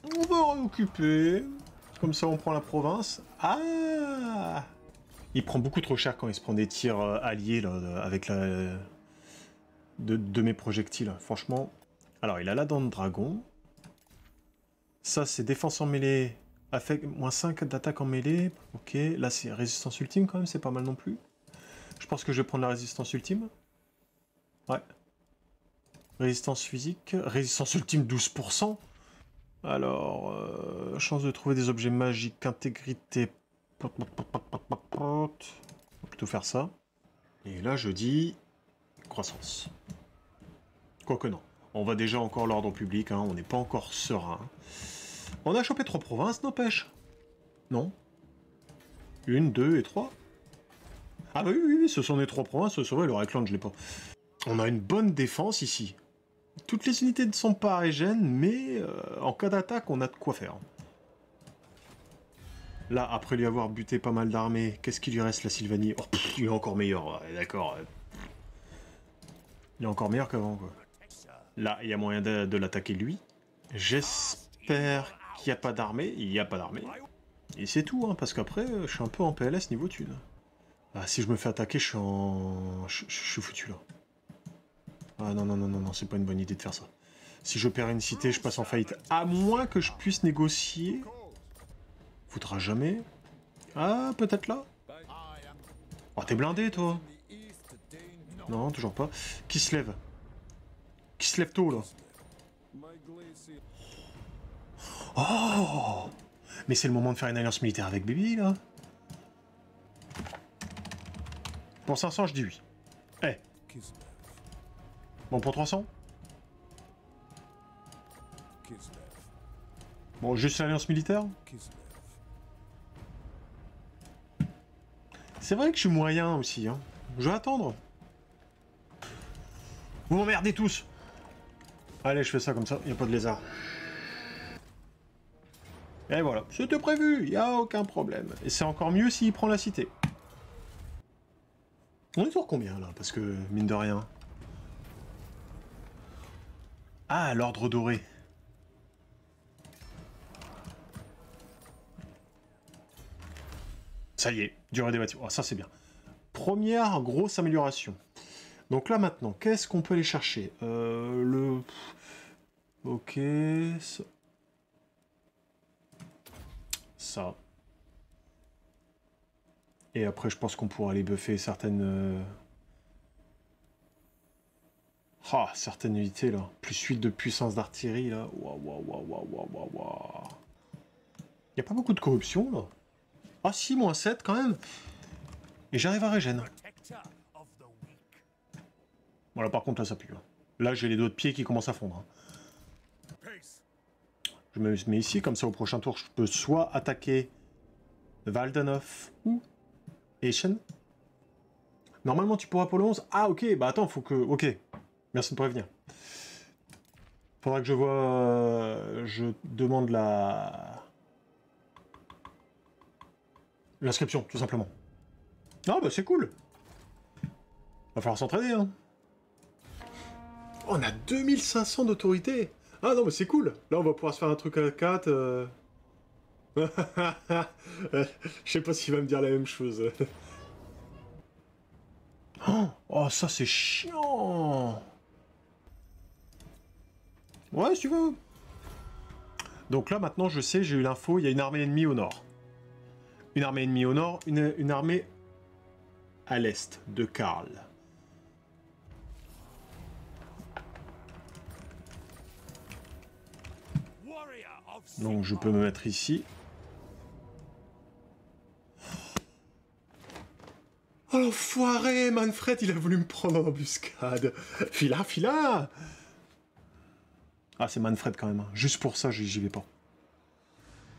On va en occuper. Comme ça, on prend la province. Ah! Il prend beaucoup trop cher quand il se prend des tirs alliés là, avec la... de mes projectiles. Franchement. Alors, il a la dent de dragon. Ça, c'est défense en mêlée. Affect... moins 5 d'attaque en mêlée. Ok. Là, c'est résistance ultime quand même. C'est pas mal non plus. Je pense que je vais prendre la résistance ultime. Ouais. Résistance physique. Résistance ultime 12%. Alors, chance de trouver des objets magiques, intégrité. On va plutôt faire ça. Et là, je dis croissance. Quoique non. On va déjà encore l'ordre public, hein, on n'est pas encore serein. On a chopé 3 provinces, n'empêche. Non. 1, 2 et 3. Ah bah oui, ce sont les 3 provinces, c'est vrai, le Reichland, je l'ai pas. On a une bonne défense ici. Toutes les unités ne sont pas régènes, mais en cas d'attaque, on a de quoi faire. Là, après lui avoir buté pas mal d'armées, qu'est-ce qu'il lui reste, la Sylvanie? Oh, pff, il est encore meilleur, ouais, d'accord. Il est encore meilleur qu'avant, quoi. Là, il y a moyen de l'attaquer, lui. J'espère qu'il n'y a pas d'armée. Il n'y a pas d'armée. Et c'est tout, hein, parce qu'après, je suis un peu en PLS niveau thune. Ah, si je me fais attaquer, je suis en... Je suis foutu, là. Ah non, c'est pas une bonne idée de faire ça. Si je perds une cité, je passe en faillite. À moins que je puisse négocier. Faudra jamais. Ah, peut-être là. Oh, t'es blindé, toi. Non, toujours pas. Qui se lève? Qui se lève tôt, là? Oh! Mais c'est le moment de faire une alliance militaire avec Bibi, là. Pour 500, je dis oui. Eh. Bon, pour 300? Bon, juste l'alliance militaire? C'est vrai que je suis moyen aussi, hein. Je vais attendre. Vous m'emmerdez tous. Allez, je fais ça comme ça, il n'y a pas de lézard. Et voilà, c'était prévu, il n'y a aucun problème. Et c'est encore mieux s'il prend la cité. On est sur combien, là? Parce que, mine de rien... Ah, l'ordre doré. Ça y est, durée des bâtiments. Oh, ça, c'est bien. Première grosse amélioration. Donc là, maintenant, qu'est-ce qu'on peut aller chercher? Le... Ok... Ça. Et après, je pense qu'on pourra aller buffer certaines... Ah, certaines unités, là. Plus 8 de puissance d'artillerie, là. Waouh. Y a pas beaucoup de corruption, là. Ah si, moins 7, quand même. Et j'arrive à régène. Bon, là, par contre, là, ça pue. Hein. Là, j'ai les doigts de pied qui commencent à fondre. Hein. Je me mets ici, comme ça, au prochain tour, je peux soit attaquer Valdenhof ou Eschen. Normalement, tu pourras pour le 11. Ah, ok, bah attends, faut que... Ok, merci de prévenir. Faudra que je vois... je demande la... l'inscription, tout simplement. Ah, bah c'est cool. Va falloir s'entraîner, hein. On a 2500 d'autorité. Ah non, mais c'est cool. Là, on va pouvoir se faire un truc à 4. Je sais pas s'il va me dire la même chose. Oh, ça c'est chiant. Ouais, si tu veux. Donc là, maintenant, je sais, j'ai eu l'info, il y a une armée ennemie au nord. Une armée ennemie au nord, une armée à l'est de Karl. Donc je peux me mettre ici. Oh l'enfoiré, Manfred, il a voulu me prendre en embuscade. Fila. Ah, c'est Manfred quand même. Hein. Juste pour ça, j'y vais pas.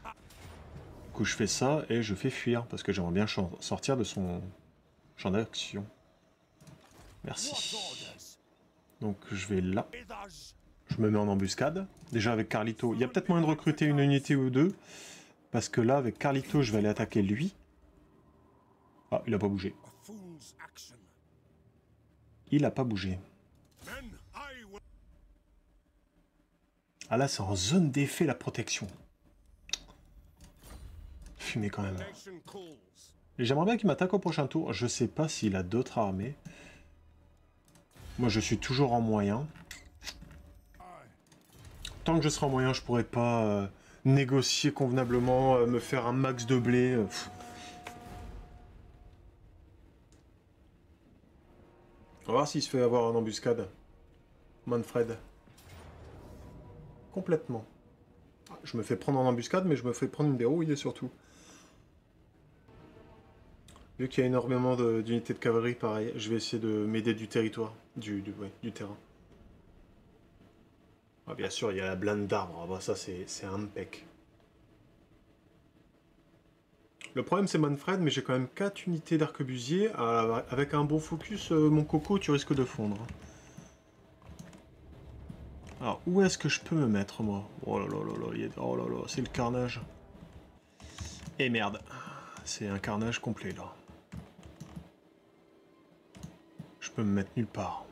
Du coup, je fais ça et je fais fuir parce que j'aimerais bien sortir de son champ d'action. Merci. Donc je vais là. Je me mets en embuscade. Déjà avec Carlito. Il y a peut-être moyen de recruter une unité ou deux. Parce que là, avec Carlito, je vais aller attaquer lui. Ah, il a pas bougé. Il a pas bougé. Ah là, c'est en zone d'effet la protection. Fumé quand même. J'aimerais bien qu'il m'attaque au prochain tour. Je sais pas s'il a d'autres armées. Moi, je suis toujours en moyen. Tant que je serai en moyen, je pourrais pas négocier convenablement, me faire un max de blé. On va voir s'il se fait avoir en embuscade. Manfred. Complètement. Je me fais prendre en embuscade, mais je me fais prendre une dérouille surtout. Vu qu'il y a énormément d'unités de cavalerie, pareil, je vais essayer de m'aider du territoire, du terrain. Ah, bien sûr, il y a la blinde d'arbres, ah, bah, ça c'est un impec. Le problème c'est Manfred, mais j'ai quand même 4 unités d'arquebusier. Avec un bon focus, mon coco, tu risques de fondre. Alors, où est-ce que je peux me mettre, moi? Oh là là là là, oh là là, c'est le carnage. Et merde, c'est un carnage complet, là. Je peux me mettre nulle part.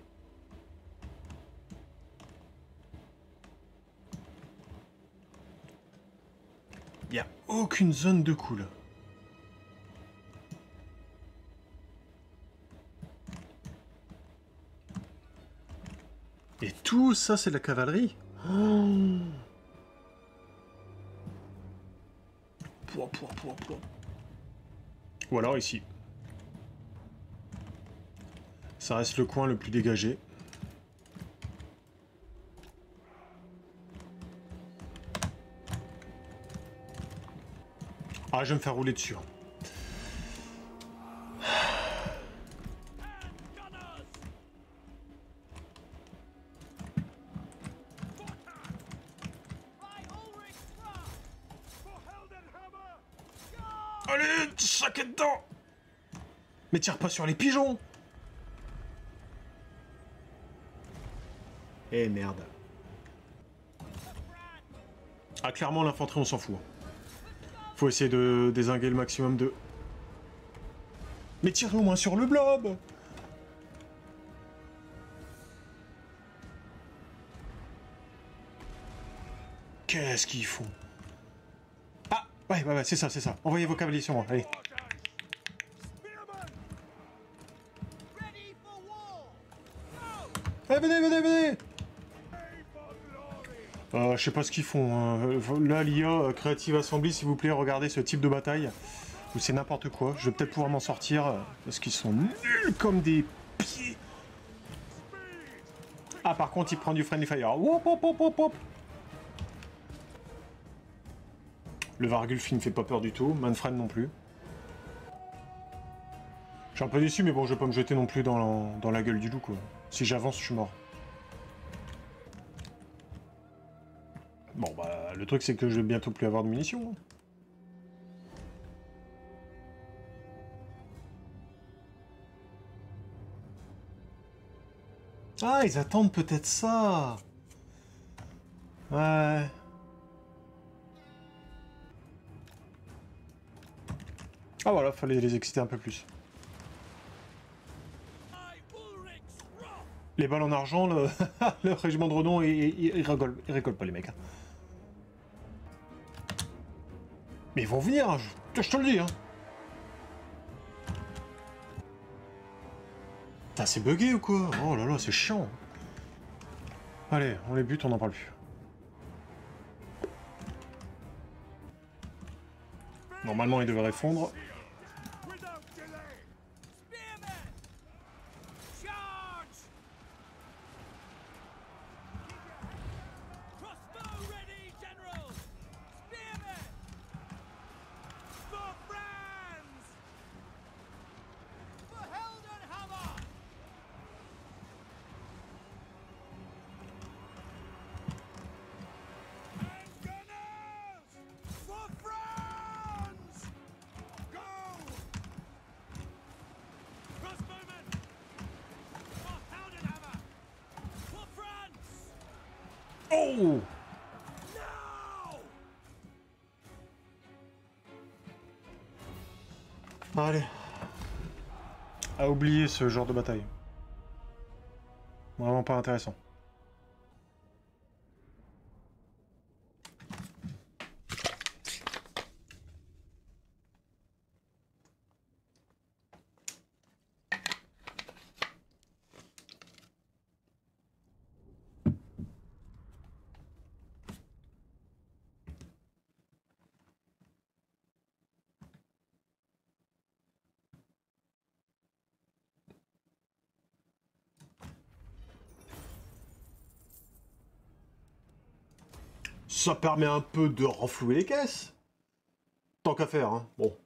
Il n'y a aucune zone de cool. Et tout ça, c'est de la cavalerie. Oh. Pouah. Ou alors ici. Ça reste le coin le plus dégagé. Ah, je vais me faire rouler dessus. Allez, sac dedans. Mais tire pas sur les pigeons. Eh merde. Ah, clairement, l'infanterie, on s'en fout. Faut essayer de dézinguer le maximum de... Mais tire au moins sur le blob. Qu'est-ce qu'ils font? Ah, ouais, c'est ça. Envoyez vos cavaliers sur moi, allez. Allez, venez. Je sais pas ce qu'ils font. Hein. Là, l'IA Creative Assembly, s'il vous plaît, regardez ce type de bataille. Où c'est n'importe quoi. Je vais peut-être pouvoir m'en sortir. Parce qu'ils sont nuls comme des pieds. Ah, par contre, il prend du Friendly Fire. Hop. Le Vargulf, il ne fait pas peur du tout. Manfred non plus. Je suis un peu déçu, mais bon, je vais pas me jeter non plus dans la gueule du loup, quoi. Si j'avance, je suis mort. Bon, bah, le truc, c'est que je vais bientôt plus avoir de munitions. Ah, ils attendent peut-être ça. Ouais. Ah voilà, fallait les exciter un peu plus. Les balles en argent, le régiment de Redon, ils rigolent pas les mecs. Hein. Mais ils vont venir, hein, je te le dis. Hein. Putain, c'est bugué ou quoi? Oh là là, c'est chiant. Allez, on les bute, on n'en parle plus. Normalement, ils devraient fondre. Oh! Allez. à oublier ce genre de bataille. Vraiment pas intéressant. Ça permet un peu de renflouer les caisses. Tant qu'à faire, hein. Bon.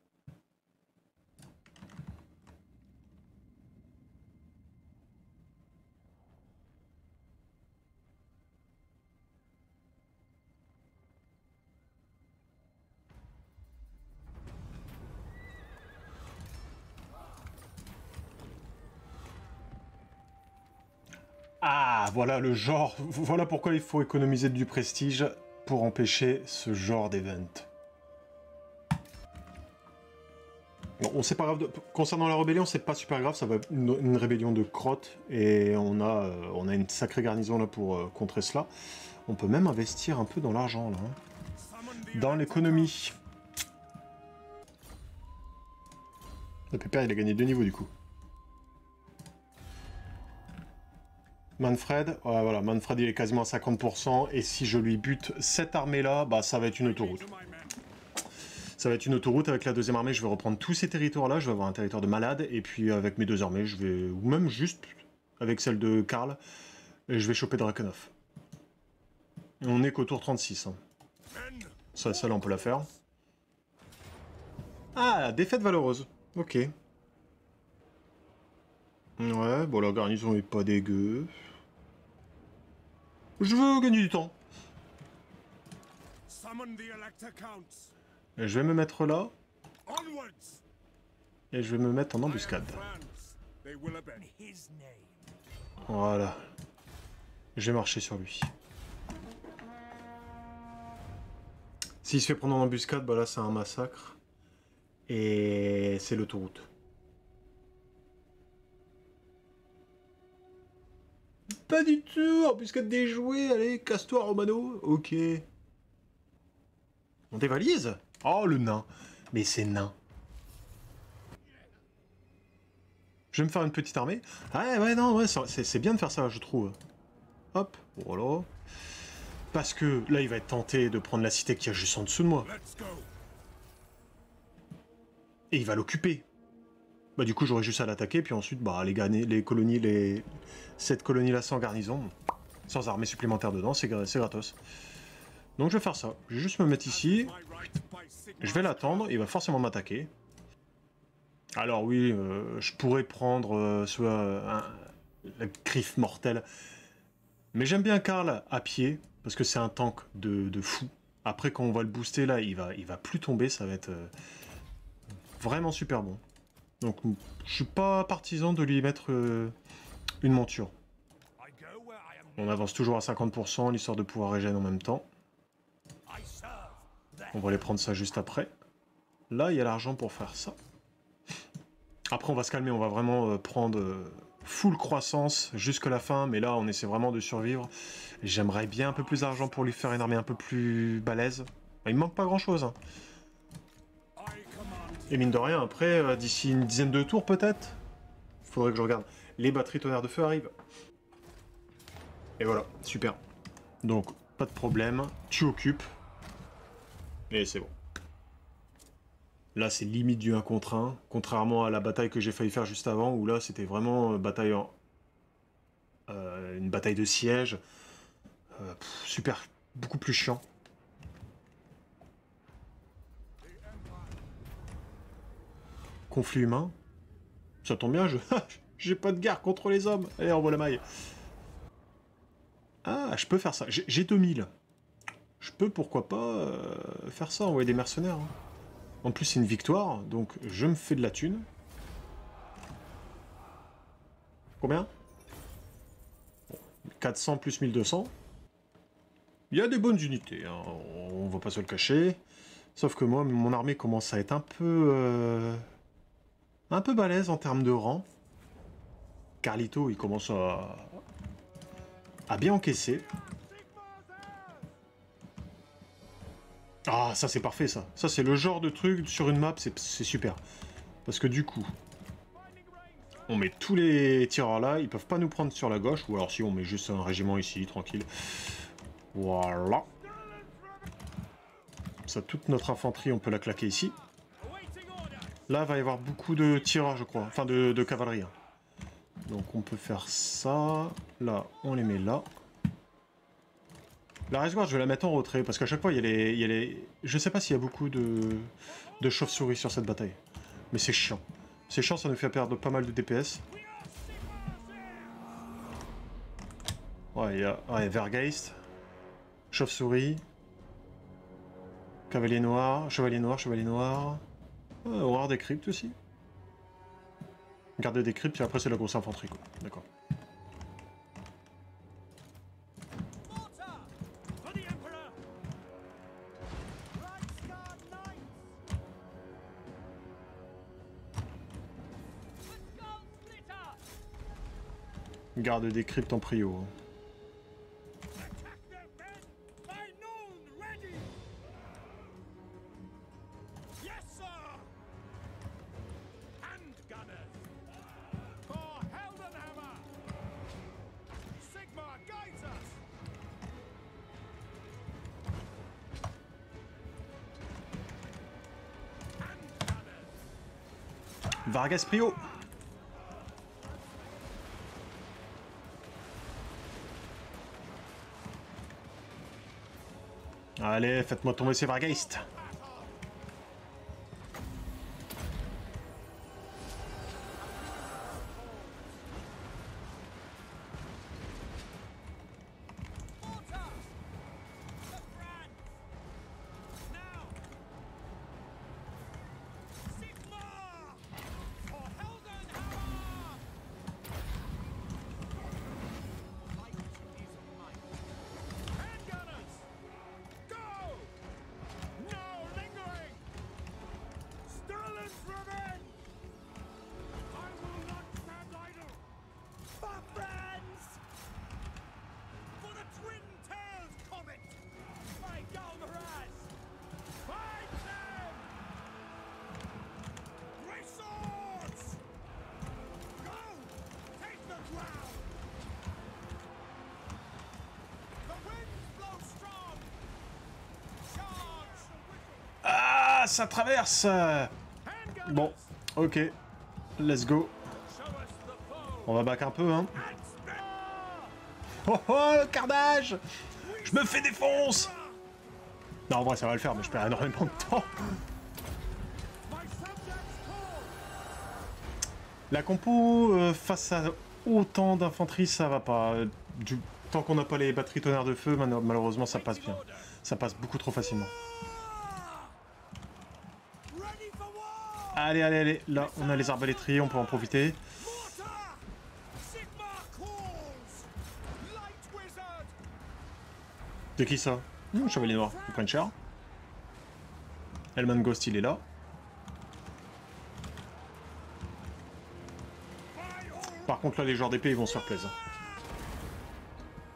Ah, voilà le genre. Voilà pourquoi il faut économiser du prestige pour empêcher ce genre d'event. Bon, c'est pas grave. Concernant la rébellion, c'est pas super grave. Ça va être une rébellion de crottes. Et on a une sacrée garnison là pour contrer cela. On peut même investir un peu dans l'argent là. Hein. Dans l'économie. Le pépère, il a gagné 2 niveaux du coup. Manfred, ouais, voilà, Manfred il est quasiment à 50%, et si je lui bute cette armée-là, bah ça va être une autoroute. Ça va être une autoroute, avec la deuxième armée, je vais reprendre tous ces territoires-là, je vais avoir un territoire de malade, et puis avec mes 2 armées, je vais, ou même juste avec celle de Karl, et je vais choper Drakenhof. On est qu'au tour 36. Hein. Ça là, on peut la faire. Ah, défaite valeureuse. Ok. Ouais, bon, la garnison est pas dégueu. Je veux gagner du temps. Et je vais me mettre là. Et je vais me mettre en embuscade. Voilà. Je vais marcher sur lui. S'il se fait prendre en embuscade, bah là c'est un massacre. Et c'est l'autoroute. Pas du tout, embuscade déjouée, allez, casse-toi Romano. Ok. On dévalise? Oh le nain. Mais c'est nain. Je vais me faire une petite armée. Ah ouais, non, ouais, c'est bien de faire ça, je trouve. Hop, voilà. Parce que là, il va être tenté de prendre la cité qui est juste en dessous de moi. Et il va l'occuper. Bah du coup, j'aurais juste à l'attaquer, puis ensuite, bah, les colonies, cette colonie-là sans garnison, sans armée supplémentaire dedans, c'est gratos. Donc je vais faire ça. Je vais juste me mettre ici. Je vais l'attendre, il va forcément m'attaquer. Alors oui, je pourrais prendre la griffe mortelle. Mais j'aime bien Karl à pied, parce que c'est un tank de fou. Après, quand on va le booster, là, il va plus tomber, ça va être vraiment super bon. Donc, je suis pas partisan de lui mettre une monture. On avance toujours à 50%, l'histoire de pouvoir régénérer en même temps. On va aller prendre ça juste après. Là, il y a l'argent pour faire ça. Après, on va se calmer, on va vraiment prendre full croissance jusqu'à la fin, mais là, on essaie vraiment de survivre. J'aimerais bien un peu plus d'argent pour lui faire une armée un peu plus balèze. Il me manque pas grand-chose. Hein. Et mine de rien, après, d'ici une dizaine de tours, peut-être, il faudrait que je regarde. Les batteries tonnerre de feu arrivent. Et voilà, super. Donc, pas de problème, tu occupes. Et c'est bon. Là, c'est limite du 1 contre 1, contrairement à la bataille que j'ai failli faire juste avant, où là, c'était vraiment une bataille de siège. Super, beaucoup plus chiant. Conflit humain. Ça tombe bien, j'ai pas de guerre contre les hommes. Allez, envoie la maille. Ah, je peux faire ça. J'ai 2000. Je peux, pourquoi pas, faire ça, envoyer des mercenaires. Hein. En plus, c'est une victoire, donc je me fais de la thune. Combien? 400 plus 1200. Il y a des bonnes unités, hein. On va pas se le cacher. Sauf que moi, mon armée commence à être un peu balèze en termes de rang. Carlito, il commence à bien encaisser. Ah, ça c'est parfait ça. Ça c'est le genre de truc sur une map, c'est super. Parce que du coup, on met tous les tireurs là, ils peuvent pas nous prendre sur la gauche, ou alors si on met juste un régiment ici, tranquille. Voilà. Ça, toute notre infanterie, on peut la claquer ici. Là, il va y avoir beaucoup de tireurs, je crois. Enfin, de cavalerie. Donc, on peut faire ça. Là, on les met là. La race guard, je vais la mettre en retrait, parce qu'à chaque fois, il y a les... Je sais pas s'il y a beaucoup de chauves-souris sur cette bataille. Mais c'est chiant. C'est chiant, ça nous fait perdre pas mal de DPS. Ouais, il y a Vergeist. Chauve-souris. Cavalier noir, chevalier noir, chevalier noir. Horreur des cryptes aussi. Garder des cryptes et après c'est la grosse infanterie quoi. D'accord. Garde des cryptes en prio. Vargas Prio. Allez, faites-moi tomber ces Vargeist. Ah, ça traverse. Bon, ok. Let's go. On va back un peu, hein. Oh oh, le carnage! Je me fais défonce! Non, en vrai, ça va le faire, mais je perds énormément de temps. La compo, face à autant d'infanterie, ça va pas. Tant qu'on n'a pas les batteries tonnerre de feu, malheureusement, ça passe bien. Ça passe beaucoup trop facilement. Allez, allez, allez. Là, on a les arbalétriers, on peut en profiter. C'est qui ça? Chevalier noir, ils prennent cher. Elman Ghost, il est là. Par contre, là, les joueurs d'épée, ils vont se faire plaisir.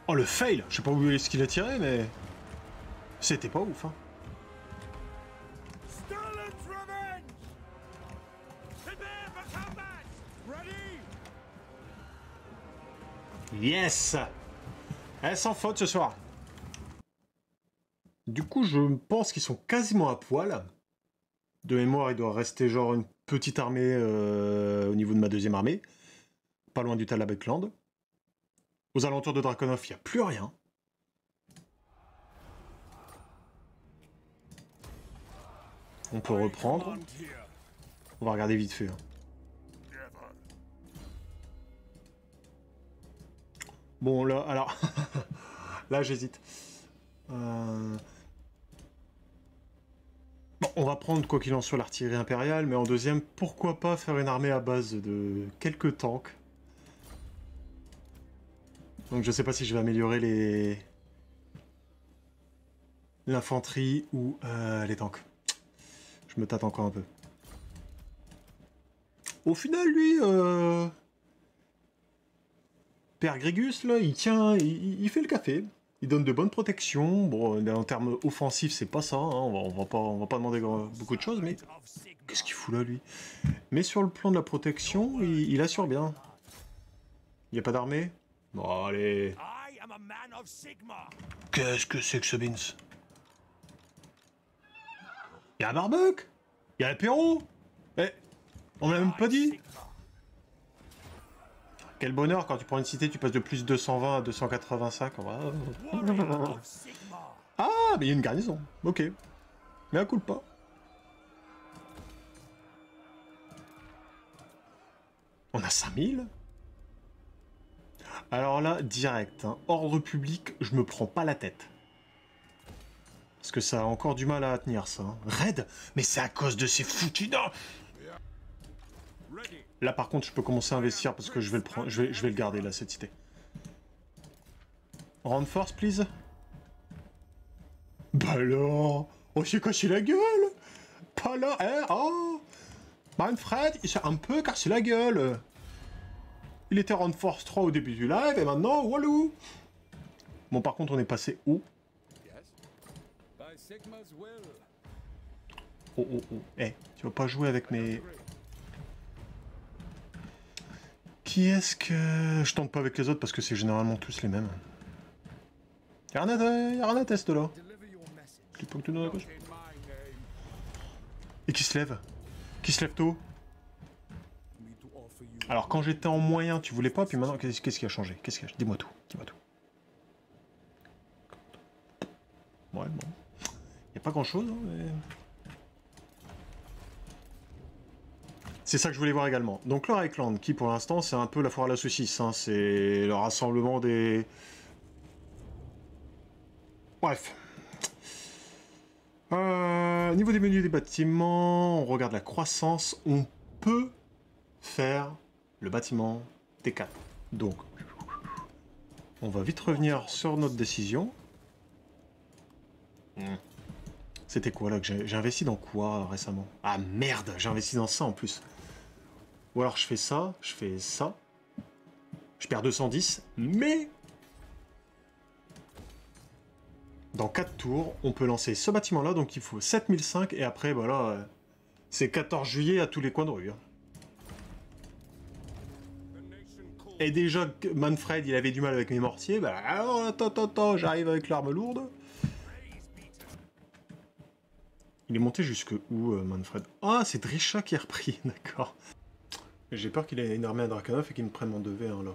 Oh, le fail! Je sais pas où est-ce qu'il a tiré, mais... C'était pas ouf, hein. Yes! Elle sans faute ce soir. Du coup, je pense qu'ils sont quasiment à poil. De mémoire, il doit rester genre une petite armée au niveau de ma deuxième armée. Pas loin du Talabekland. Aux alentours de Draconov, il n'y a plus rien. On peut reprendre. On va regarder vite fait. Hein. Bon, là, alors... là, j'hésite. Bon, on va prendre, quoi qu'il en soit, l'artillerie impériale, mais en deuxième, pourquoi pas faire une armée à base de quelques tanks. Donc je sais pas si je vais améliorer l'infanterie ou les tanks. Je me tâte encore un peu. Au final, lui... Père Grégus, là, il tient, il fait le café. Il donne de bonnes protections. Bon, en termes offensifs, c'est pas ça. Hein. On va pas demander beaucoup de choses, mais... Qu'est-ce qu'il fout là, lui? Mais sur le plan de la protection, il assure bien. Il n'y a pas d'armée? Bon, allez. Qu'est-ce que c'est que ce Beans? Il y a un barbecue? Il y a l'apéro? Eh, on l'a même pas dit? Quel bonheur, quand tu prends une cité, tu passes de plus 220 à 285. Ah, mais il y a une garnison. Ok. Mais elle coule pas. On a 5000? Alors là, direct, hein, ordre public, je me prends pas la tête. Parce que ça a encore du mal à tenir, ça. Hein. Raid? Mais c'est à cause de ces foutus dents. Là, par contre, je peux commencer à investir parce que je vais le prendre, je vais le garder, là, cette cité. Reinforce, please. Bah alors, on s'est cassé la gueule. Pas là, hein, oh. Manfred, il s'est un peu cassé la gueule. Il était Reinforce 3 au début du live, et maintenant, walou. Bon, par contre, on est passé où? Oh, oh, oh. Eh, tu vas pas jouer avec mes... Qui est-ce que... Je tente pas avec les autres parce que c'est généralement tous les mêmes. Y'a rien à tester là. Clique pas que tu donnes la gauche. Et qui se lève? Qui se lève tôt? Alors quand j'étais en moyen, tu voulais pas, puis maintenant, qu'est-ce qui a changé? Qu'est-ce qui a... Dis-moi tout, dis-moi tout. Ouais, bon. Y'a pas grand-chose, hein, mais... C'est ça que je voulais voir également. Donc le Reichland, qui pour l'instant c'est un peu la foire à la saucisse, hein, c'est le rassemblement des... Bref. Niveau des menus des bâtiments, on regarde la croissance, on peut faire le bâtiment T4. Donc, on va vite revenir sur notre décision. C'était quoi là que j'ai investi dans quoi récemment? Ah merde, j'ai investi dans ça en plus. Ou alors je fais ça, je perds 210, mais dans 4 tours, on peut lancer ce bâtiment-là, donc il faut 7005, et après, voilà, c'est 14 juillet à tous les coins de rue. Hein. Et déjà, Manfred, il avait du mal avec mes mortiers, bah alors, attends, j'arrive avec l'arme lourde. Il est monté jusque où, Manfred? Ah, c'est Drisha qui a repris, d'accord. J'ai peur qu'il ait une armée à Drakenhof et qu'il me prenne mon 2v1 là.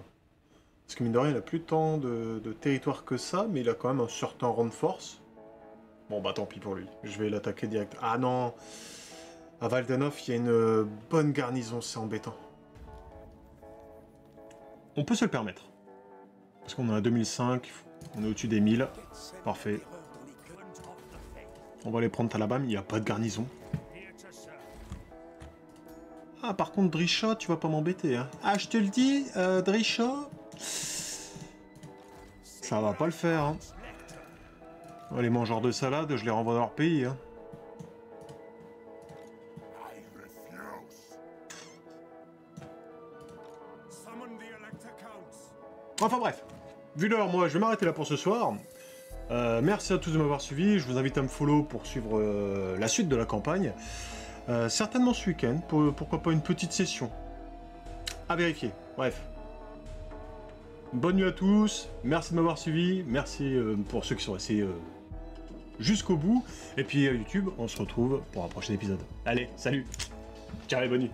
Parce que mine de rien, il a plus tant de territoire que ça, mais il a quand même un certain rang de force. Bon bah tant pis pour lui, je vais l'attaquer direct. Ah non! À Valdenhof, il y a une bonne garnison, c'est embêtant. On peut se le permettre. Parce qu'on est à 2005, on est au-dessus des 1000. Parfait. On va aller prendre Talabam, il n'y a pas de garnison. Ah, par contre, Drisha, tu vas pas m'embêter. Hein. Ah, je te le dis, Drisha... Ça va pas le faire. Hein. Les mangeurs de salade, je les renvoie dans leur pays. Hein. Enfin bref, vu l'heure, moi, je vais m'arrêter là pour ce soir. Merci à tous de m'avoir suivi. Je vous invite à me follow pour suivre la suite de la campagne. Certainement ce week-end, pourquoi pas une petite session. À vérifier. Bref. Bonne nuit à tous. Merci de m'avoir suivi. Merci pour ceux qui sont restés jusqu'au bout. Et puis YouTube, on se retrouve pour un prochain épisode. Allez, salut. Ciao et bonne nuit.